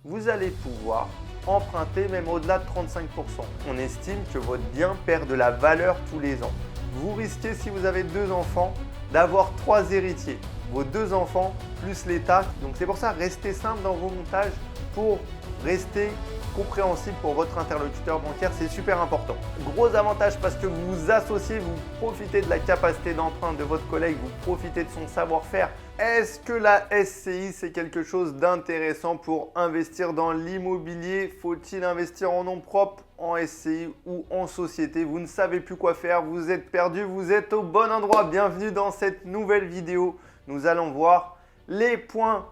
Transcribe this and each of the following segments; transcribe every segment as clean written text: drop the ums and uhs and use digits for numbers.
vous allez pouvoir emprunter même au-delà de 35%. On estime que votre bien perd de la valeur tous les ans. Vous risquez, si vous avez 2 enfants, d'avoir 3 héritiers. Vos 2 enfants plus l'État. Donc c'est pour ça, restez simple dans vos montages pour rester compréhensible pour votre interlocuteur bancaire, c'est super important. Gros avantage parce que vous vous associez, vous profitez de la capacité d'emprunt de votre collègue, vous profitez de son savoir-faire. Est-ce que la SCI, c'est quelque chose d'intéressant pour investir dans l'immobilier? Faut-il investir en nom propre, en SCI ou en société? Vous ne savez plus quoi faire, vous êtes perdu, vous êtes au bon endroit. Bienvenue dans cette nouvelle vidéo. Nous allons voir les points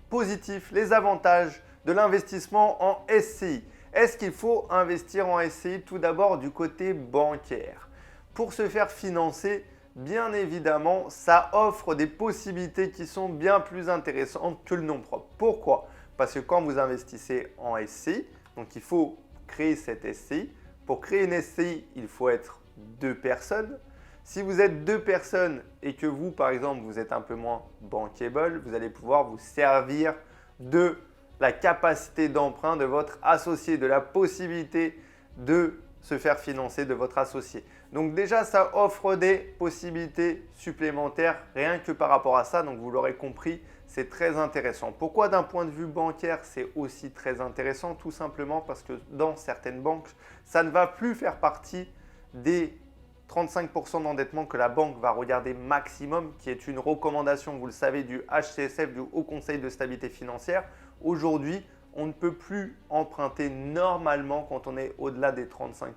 positifs, les avantages de l'investissement en SCI. Est-ce qu'il faut investir en SCI? Tout d'abord du côté bancaire. Pour se faire financer, bien évidemment, ça offre des possibilités qui sont bien plus intéressantes que le nom propre. Pourquoi? Parce que quand vous investissez en SCI, donc il faut créer cette SCI. Pour créer une SCI, il faut être 2 personnes. Si vous êtes 2 personnes et que vous, par exemple, vous êtes un peu moins bankable, vous allez pouvoir vous servir de la capacité d'emprunt de votre associé, de la possibilité de se faire financer de votre associé. Donc déjà, ça offre des possibilités supplémentaires rien que par rapport à ça. Donc vous l'aurez compris, c'est très intéressant. Pourquoi d'un point de vue bancaire, c'est aussi très intéressant? Tout simplement parce que dans certaines banques, ça ne va plus faire partie des 35% d'endettement que la banque va regarder maximum, qui est une recommandation, vous le savez, du HCSF, du Haut Conseil de stabilité financière. Aujourd'hui, on ne peut plus emprunter normalement quand on est au-delà des 35%.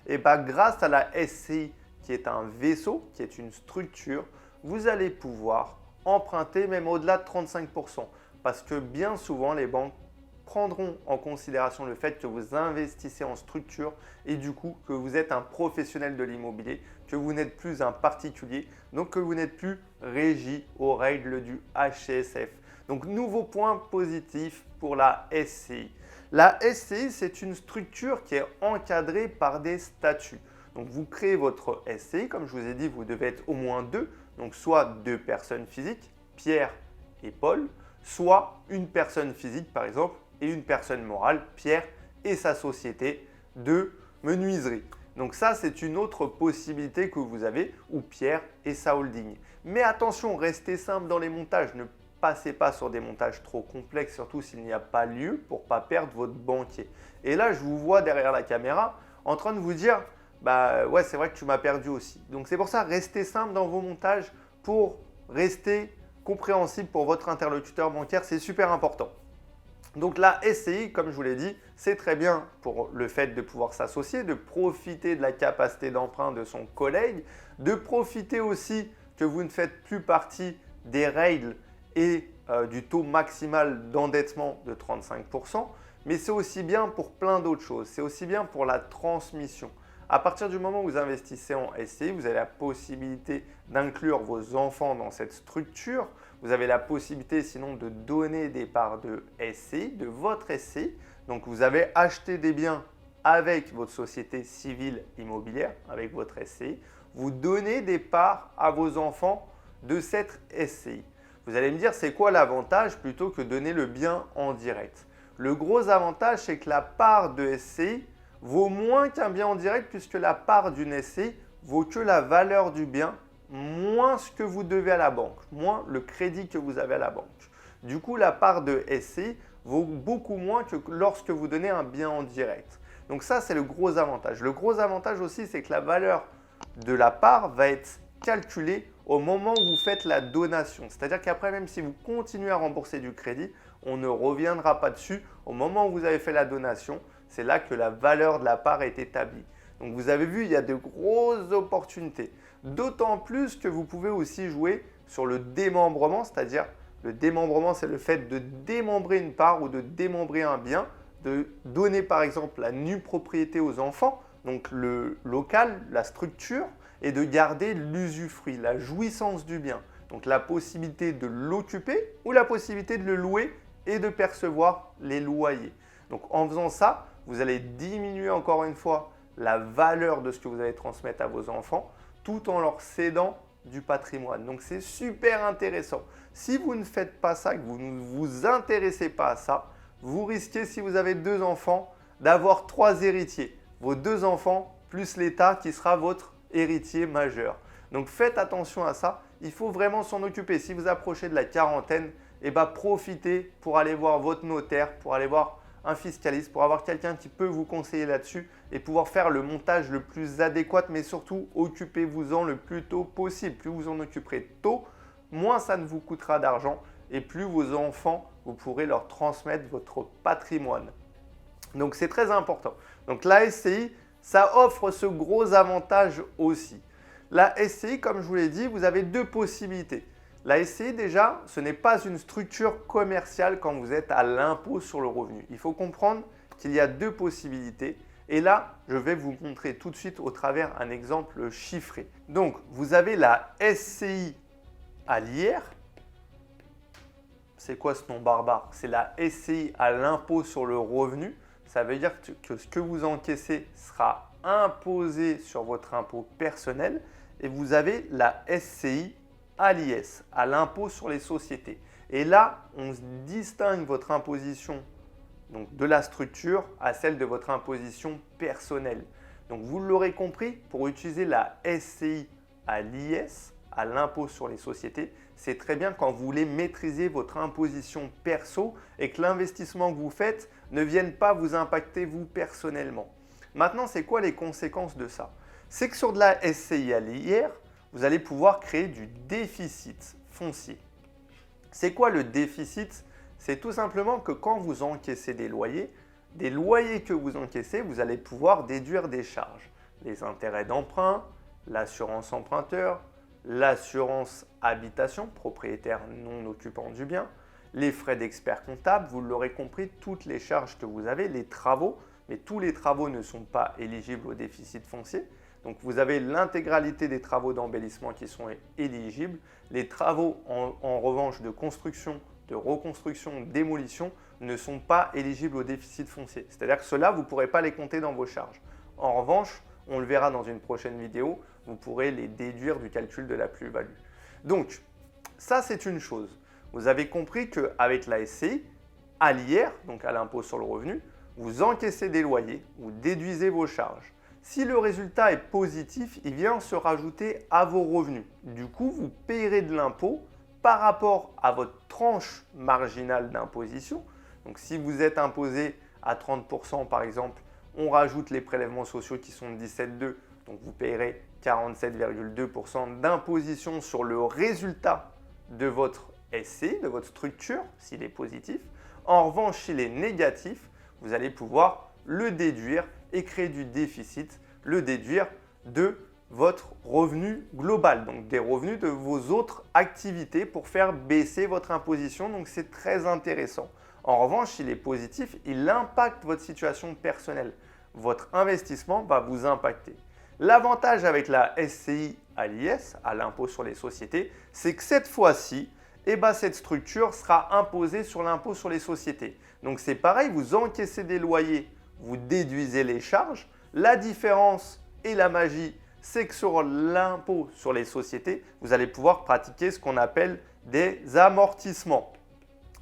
Et grâce à la SCI, qui est un vaisseau, qui est une structure, vous allez pouvoir emprunter même au-delà de 35%. Parce que bien souvent, les banques prendront en considération le fait que vous investissez en structure et du coup que vous êtes un professionnel de l'immobilier, que vous n'êtes plus un particulier, donc que vous n'êtes plus régi aux règles du HCSF. Donc nouveau point positif pour la SCI. La SCI, c'est une structure qui est encadrée par des statuts. Donc vous créez votre SCI, comme je vous ai dit, vous devez être au moins 2, donc soit 2 personnes physiques, Pierre et Paul, soit une personne physique par exemple, et une personne morale, Pierre et sa société de menuiserie. Donc ça, c'est une autre possibilité que vous avez, ou Pierre et sa holding. Mais attention, restez simple dans les montages. Ne passez pas sur des montages trop complexes, surtout s'il n'y a pas lieu pour ne pas perdre votre banquier. Et là, je vous vois derrière la caméra en train de vous dire « ouais, c'est vrai que tu m'as perdu aussi ». Donc c'est pour ça, restez simple dans vos montages pour rester compréhensible pour votre interlocuteur bancaire. C'est super important. Donc la SCI, comme je vous l'ai dit, c'est très bien pour le fait de pouvoir s'associer, de profiter de la capacité d'emprunt de son collègue, de profiter aussi que vous ne faites plus partie des règles et du taux maximal d'endettement de 35%, mais c'est aussi bien pour plein d'autres choses. C'est aussi bien pour la transmission. À partir du moment où vous investissez en SCI, vous avez la possibilité d'inclure vos enfants dans cette structure. Vous avez la possibilité sinon de donner des parts de SCI, de votre SCI. Donc vous avez acheté des biens avec votre société civile immobilière, avec votre SCI. Vous donnez des parts à vos enfants de cette SCI. Vous allez me dire, c'est quoi l'avantage plutôt que donner le bien en direct? Le gros avantage, c'est que la part de SCI vaut moins qu'un bien en direct puisque la part d'une SCI vaut que la valeur du bien moins ce que vous devez à la banque, moins le crédit que vous avez à la banque. Du coup, la part de SCI vaut beaucoup moins que lorsque vous donnez un bien en direct. Donc ça, c'est le gros avantage. Le gros avantage aussi, c'est que la valeur de la part va être calculée au moment où vous faites la donation. C'est-à-dire qu'après, même si vous continuez à rembourser du crédit, on ne reviendra pas dessus. Au moment où vous avez fait la donation, c'est là que la valeur de la part est établie. Donc vous avez vu, il y a de grosses opportunités. D'autant plus que vous pouvez aussi jouer sur le démembrement, c'est-à-dire le démembrement, c'est le fait de démembrer une part ou de démembrer un bien, de donner par exemple la nue propriété aux enfants, donc le local, la structure, et de garder l'usufruit, la jouissance du bien. Donc la possibilité de l'occuper ou la possibilité de le louer et de percevoir les loyers. Donc en faisant ça, vous allez diminuer encore une fois la valeur de ce que vous allez transmettre à vos enfants tout en leur cédant du patrimoine. Donc c'est super intéressant. Si vous ne faites pas ça, que vous ne vous intéressez pas à ça, vous risquez, si vous avez 2 enfants, d'avoir 3 héritiers. Vos 2 enfants plus l'État qui sera votre héritier majeur. Donc faites attention à ça, il faut vraiment s'en occuper. Si vous approchez de la quarantaine, profitez pour aller voir votre notaire, pour aller voir un fiscaliste, pour avoir quelqu'un qui peut vous conseiller là-dessus et pouvoir faire le montage le plus adéquat, mais surtout occupez-vous-en le plus tôt possible. Plus vous en occuperez tôt, moins ça ne vous coûtera d'argent et plus vos enfants, vous pourrez leur transmettre votre patrimoine. Donc c'est très important. Donc la SCI, ça offre ce gros avantage aussi. La SCI, comme je vous l'ai dit, vous avez 2 possibilités. La SCI, déjà, ce n'est pas une structure commerciale quand vous êtes à l'impôt sur le revenu. Il faut comprendre qu'il y a 2 possibilités. Et là, je vais vous montrer tout de suite au travers un exemple chiffré. Donc, vous avez la SCI à l'IR. C'est quoi ce nom barbare? C'est la SCI à l'impôt sur le revenu. Ça veut dire que ce que vous encaissez sera imposé sur votre impôt personnel. Et vous avez la SCI à l'IS, à l'impôt sur les sociétés. Et là, on distingue votre imposition donc de la structure à celle de votre imposition personnelle. Donc vous l'aurez compris, pour utiliser la SCI à l'IS, à l'impôt sur les sociétés, c'est très bien quand vous voulez maîtriser votre imposition perso et que l'investissement que vous faites ne vienne pas vous impacter vous personnellement. Maintenant, c'est quoi les conséquences de ça? C'est que sur de la SCI à l'IR, vous allez pouvoir créer du déficit foncier. C'est quoi le déficit? C'est tout simplement que quand vous encaissez des loyers que vous encaissez, vous allez pouvoir déduire des charges. Les intérêts d'emprunt, l'assurance emprunteur, l'assurance habitation, propriétaire non occupant du bien, les frais d'expert comptable, vous l'aurez compris, toutes les charges que vous avez, les travaux, mais tous les travaux ne sont pas éligibles au déficit foncier. Donc vous avez l'intégralité des travaux d'embellissement qui sont éligibles. Les travaux en revanche de construction, de reconstruction, démolition ne sont pas éligibles au déficit foncier. C'est-à-dire que ceux-là, vous ne pourrez pas les compter dans vos charges. En revanche, on le verra dans une prochaine vidéo, vous pourrez les déduire du calcul de la plus-value. Donc ça c'est une chose. Vous avez compris qu'avec la SCI, à l'IR, donc à l'impôt sur le revenu, vous encaissez des loyers, vous déduisez vos charges. Si le résultat est positif, il vient se rajouter à vos revenus. Du coup, vous payerez de l'impôt par rapport à votre tranche marginale d'imposition. Donc si vous êtes imposé à 30% par exemple, on rajoute les prélèvements sociaux qui sont de 17,2, donc vous payerez 47,2% d'imposition sur le résultat de votre SCI, de votre structure, s'il est positif. En revanche, s'il est négatif, vous allez pouvoir le déduire et créer du déficit, le déduire de votre revenu global, donc des revenus de vos autres activités pour faire baisser votre imposition. Donc c'est très intéressant. En revanche, s'il est positif, il impacte votre situation personnelle. Votre investissement va vous impacter. L'avantage avec la SCI à l'IS, à l'impôt sur les sociétés, c'est que cette fois-ci, cette structure sera imposée sur l'impôt sur les sociétés. Donc c'est pareil, vous encaissez des loyers, vous déduisez les charges. La différence et la magie, c'est que sur l'impôt sur les sociétés, vous allez pouvoir pratiquer ce qu'on appelle des amortissements.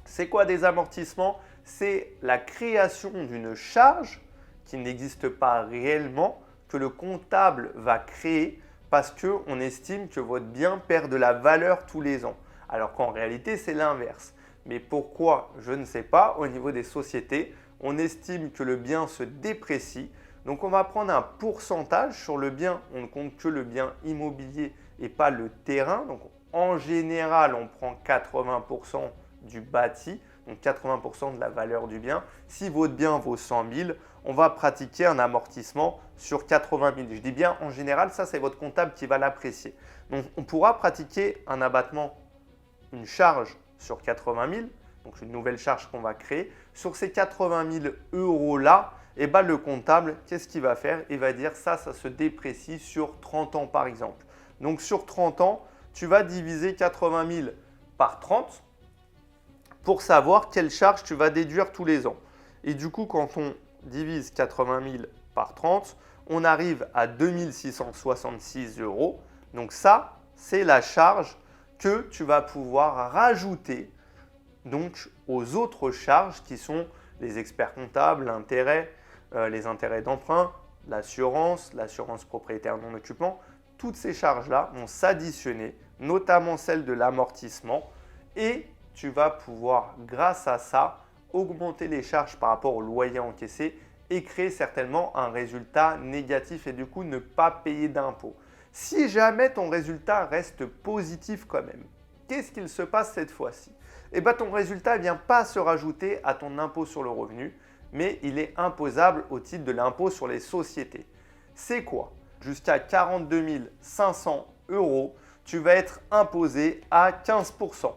C'est quoi des amortissements? C'est la création d'une charge qui n'existe pas réellement, que le comptable va créer parce qu'on estime que votre bien perd de la valeur tous les ans. Alors qu'en réalité, c'est l'inverse. Mais pourquoi? Je ne sais pas. Au niveau des sociétés, on estime que le bien se déprécie. Donc, on va prendre un pourcentage sur le bien. On ne compte que le bien immobilier et pas le terrain. Donc, en général, on prend 80% du bâti, donc 80% de la valeur du bien. Si votre bien vaut 100 000, on va pratiquer un amortissement sur 80 000. Je dis bien en général, ça c'est votre comptable qui va l'apprécier. Donc, on pourra pratiquer un abattement, une charge sur 80 000, donc une nouvelle charge qu'on va créer. Sur ces 80 000 euros-là, le comptable, qu'est-ce qu'il va faire? Il va dire ça se déprécie sur 30 ans par exemple. Donc sur 30 ans, tu vas diviser 80 000 par 30 pour savoir quelle charge tu vas déduire tous les ans. Et du coup, quand on divise 80 000 par 30, on arrive à 2 666 euros. Donc ça, c'est la charge que tu vas pouvoir rajouter donc aux autres charges qui sont les experts comptables, l'intérêt, les intérêts d'emprunt, l'assurance propriétaire non occupant. Toutes ces charges-là vont s'additionner, notamment celle de l'amortissement, et tu vas pouvoir, grâce à ça, augmenter les charges par rapport au loyer encaissé et créer certainement un résultat négatif et du coup ne pas payer d'impôts. Si jamais ton résultat reste positif quand même, qu'est-ce qu'il se passe cette fois-ci? Eh bien, ton résultat ne vient pas se rajouter à ton impôt sur le revenu, mais il est imposable au titre de l'impôt sur les sociétés. C'est quoi? Jusqu'à 42 500 €, tu vas être imposé à 15%.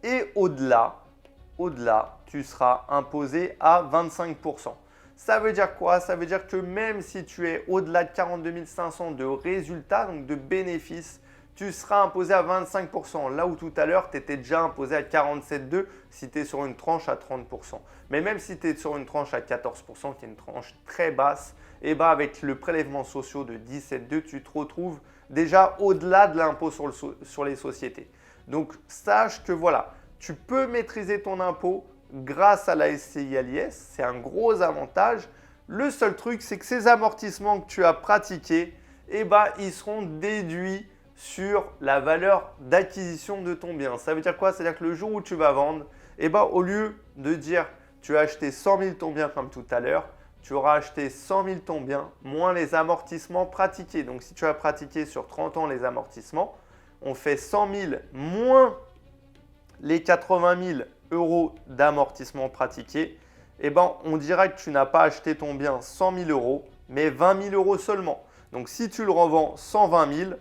Et au-delà, tu seras imposé à 25%. Ça veut dire quoi? Ça veut dire que même si tu es au-delà de 42 500 de résultats, donc de bénéfices, tu seras imposé à 25%. Là où tout à l'heure, tu étais déjà imposé à 47,2 si tu es sur une tranche à 30%. Mais même si tu es sur une tranche à 14%, qui est une tranche très basse, et ben avec le prélèvement social de 17,2, tu te retrouves déjà au-delà de l'impôt sur les sociétés. Donc, sache que voilà, tu peux maîtriser ton impôt grâce à la SCI à l'IS. C'est un gros avantage. Le seul truc, c'est que ces amortissements que tu as pratiqués, eh ben, ils seront déduits sur la valeur d'acquisition de ton bien. Ça veut dire quoi? C'est-à-dire que le jour où tu vas vendre, eh ben, au lieu de dire tu as acheté 100 000 ton bien comme tout à l'heure, tu auras acheté 100 000 ton bien moins les amortissements pratiqués. Donc, si tu as pratiqué sur 30 ans les amortissements, on fait 100 000 moins les 80 000 € d'amortissement pratiqué, eh ben, on dira que tu n'as pas acheté ton bien 100 000 €, mais 20 000 € seulement. Donc, si tu le revends 120 000,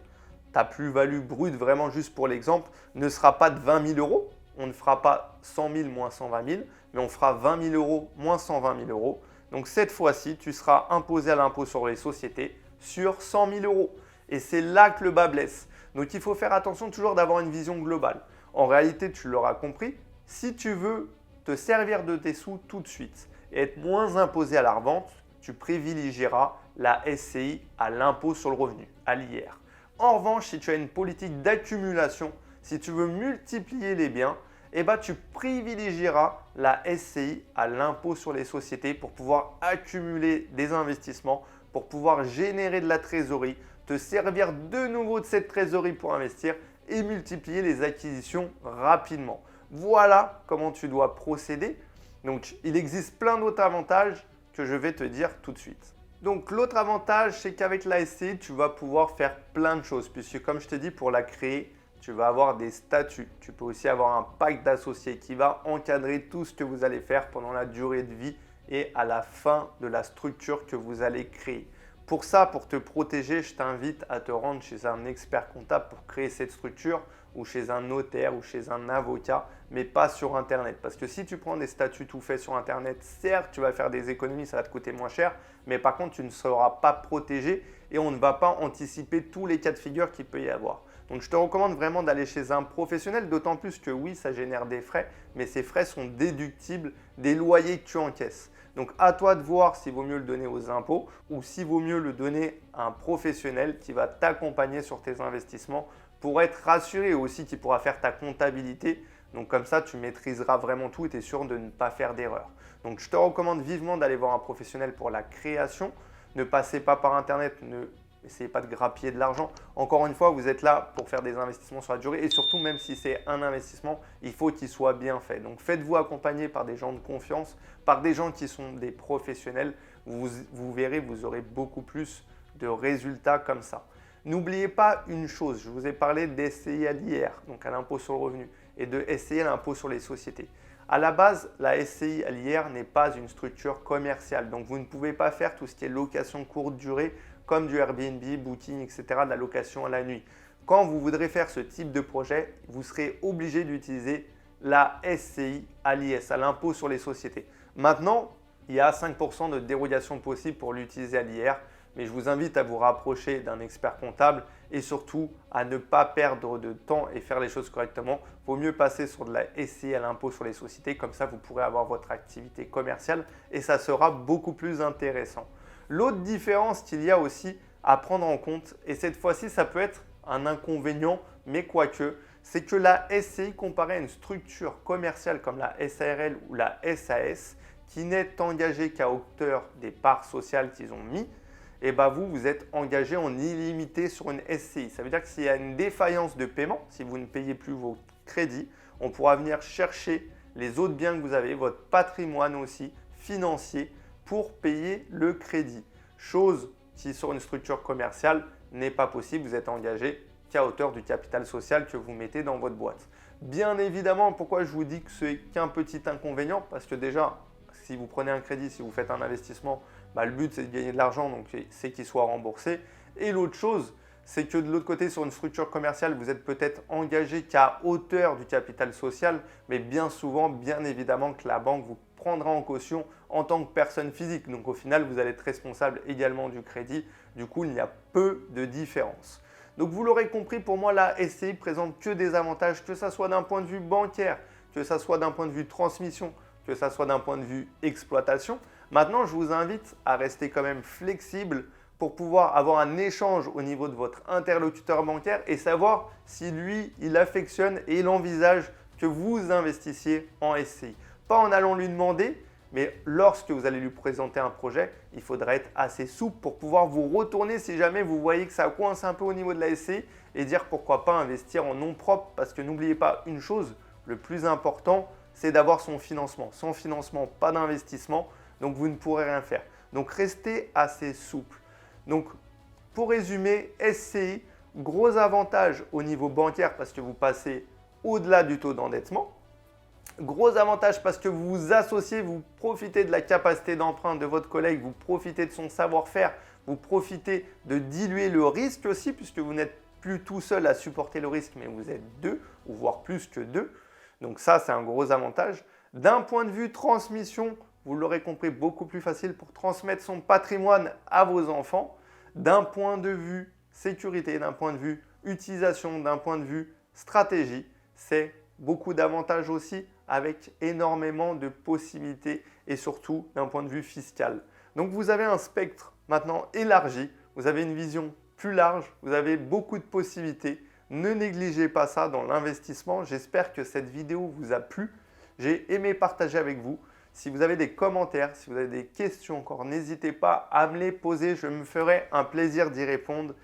ta plus-value brute, vraiment juste pour l'exemple, ne sera pas de 20 000 €. On ne fera pas 100 000 moins 120 000, mais on fera 20 000 € moins 120 000 €. Donc, cette fois-ci, tu seras imposé à l'impôt sur les sociétés sur 100 000 €. Et c'est là que le bas blesse. Donc, il faut faire attention toujours d'avoir une vision globale. En réalité, tu l'auras compris, si tu veux te servir de tes sous tout de suite et être moins imposé à la revente, tu privilégieras la SCI à l'impôt sur le revenu, à l'IR. En revanche, si tu as une politique d'accumulation, si tu veux multiplier les biens, eh ben, tu privilégieras la SCI à l'impôt sur les sociétés pour pouvoir accumuler des investissements, pour pouvoir générer de la trésorerie, te servir de nouveau de cette trésorerie pour investir et multiplier les acquisitions rapidement. Voilà comment tu dois procéder. Donc, il existe plein d'autres avantages que je vais te dire tout de suite. Donc, l'autre avantage, c'est qu'avec la SCI, tu vas pouvoir faire plein de choses puisque, comme je te dis, pour la créer, tu vas avoir des statuts. Tu peux aussi avoir un pacte d'associés qui va encadrer tout ce que vous allez faire pendant la durée de vie et à la fin de la structure que vous allez créer. Pour ça, pour te protéger, je t'invite à te rendre chez un expert comptable pour créer cette structure ou chez un notaire ou chez un avocat, mais pas sur Internet. Parce que si tu prends des statuts tout faits sur Internet, certes, tu vas faire des économies, ça va te coûter moins cher, mais par contre, tu ne seras pas protégé et on ne va pas anticiper tous les cas de figure qu'il peut y avoir. Donc, je te recommande vraiment d'aller chez un professionnel, d'autant plus que oui, ça génère des frais, mais ces frais sont déductibles des loyers que tu encaisses. Donc, à toi de voir s'il vaut mieux le donner aux impôts ou s'il vaut mieux le donner à un professionnel qui va t'accompagner sur tes investissements pour être rassuré et aussi qui pourra faire ta comptabilité. Donc, comme ça, tu maîtriseras vraiment tout et tu es sûr de ne pas faire d'erreur. Donc, je te recommande vivement d'aller voir un professionnel pour la création. Ne passez pas par Internet, n'essayez pas de grappiller de l'argent. Encore une fois, vous êtes là pour faire des investissements sur la durée et surtout, même si c'est un investissement, il faut qu'il soit bien fait. Donc, faites-vous accompagner par des gens de confiance, par des gens qui sont des professionnels. Vous verrez, vous aurez beaucoup plus de résultats comme ça. N'oubliez pas une chose, je vous ai parlé d'SCI à l'IR, donc à l'impôt sur le revenu, et de SCI à l'impôt sur les sociétés. À la base, la SCI à l'IR n'est pas une structure commerciale, donc vous ne pouvez pas faire tout ce qui est location courte durée, comme du Airbnb, Booking, etc., de la location à la nuit. Quand vous voudrez faire ce type de projet, vous serez obligé d'utiliser la SCI à l'IS, à l'impôt sur les sociétés. Maintenant, il y a 5% de dérogation possible pour l'utiliser à l'IR, mais je vous invite à vous rapprocher d'un expert comptable et surtout à ne pas perdre de temps et faire les choses correctement. Il vaut mieux passer sur de la SCI à l'impôt sur les sociétés, comme ça vous pourrez avoir votre activité commerciale et ça sera beaucoup plus intéressant. L'autre différence qu'il y a aussi à prendre en compte, et cette fois-ci ça peut être un inconvénient, mais quoique, c'est que la SCI comparée à une structure commerciale comme la SARL ou la SAS, qui n'est engagé qu'à hauteur des parts sociales qu'ils ont mis, et bah vous êtes engagé en illimité sur une SCI. Ça veut dire que s'il y a une défaillance de paiement, si vous ne payez plus vos crédits, on pourra venir chercher les autres biens que vous avez, votre patrimoine aussi financier pour payer le crédit. Chose qui sur une structure commerciale n'est pas possible, vous êtes engagé qu'à hauteur du capital social que vous mettez dans votre boîte. Bien évidemment, pourquoi je vous dis que c'est qu'un petit inconvénient? Parce que déjà, si vous prenez un crédit, si vous faites un investissement, bah, le but c'est de gagner de l'argent, donc c'est qu'il soit remboursé. Et l'autre chose, c'est que de l'autre côté, sur une structure commerciale, vous êtes peut-être engagé qu'à hauteur du capital social, mais bien souvent, bien évidemment que la banque vous prendra en caution en tant que personne physique. Donc au final, vous allez être responsable également du crédit. Du coup, il y a peu de différence. Donc vous l'aurez compris, pour moi, la SCI présente que des avantages, que ce soit d'un point de vue bancaire, que ce soit d'un point de vue transmission, que ce soit d'un point de vue exploitation. Maintenant, je vous invite à rester quand même flexible pour pouvoir avoir un échange au niveau de votre interlocuteur bancaire et savoir si lui, il affectionne et il envisage que vous investissiez en SCI. Pas en allant lui demander, mais lorsque vous allez lui présenter un projet, il faudra être assez souple pour pouvoir vous retourner si jamais vous voyez que ça coince un peu au niveau de la SCI et dire pourquoi pas investir en nom propre. Parce que n'oubliez pas une chose, le plus important, c'est d'avoir son financement. Sans financement, pas d'investissement, donc vous ne pourrez rien faire. Donc restez assez souple. Donc pour résumer, SCI, gros avantage au niveau bancaire parce que vous passez au-delà du taux d'endettement. Gros avantage parce que vous vous associez, vous profitez de la capacité d'emprunt de votre collègue, vous profitez de son savoir-faire, vous profitez de diluer le risque aussi puisque vous n'êtes plus tout seul à supporter le risque, mais vous êtes deux ou voire plus que deux. Donc ça, c'est un gros avantage. D'un point de vue transmission, vous l'aurez compris, beaucoup plus facile pour transmettre son patrimoine à vos enfants. D'un point de vue sécurité, d'un point de vue utilisation, d'un point de vue stratégie, c'est beaucoup d'avantages aussi avec énormément de possibilités et surtout d'un point de vue fiscal. Donc vous avez un spectre maintenant élargi, vous avez une vision plus large, vous avez beaucoup de possibilités. Ne négligez pas ça dans l'investissement. J'espère que cette vidéo vous a plu. J'ai aimé partager avec vous. Si vous avez des commentaires, si vous avez des questions encore, n'hésitez pas à me les poser. Je me ferai un plaisir d'y répondre.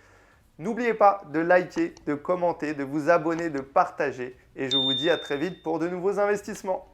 N'oubliez pas de liker, de commenter, de vous abonner, de partager. Et je vous dis à très vite pour de nouveaux investissements.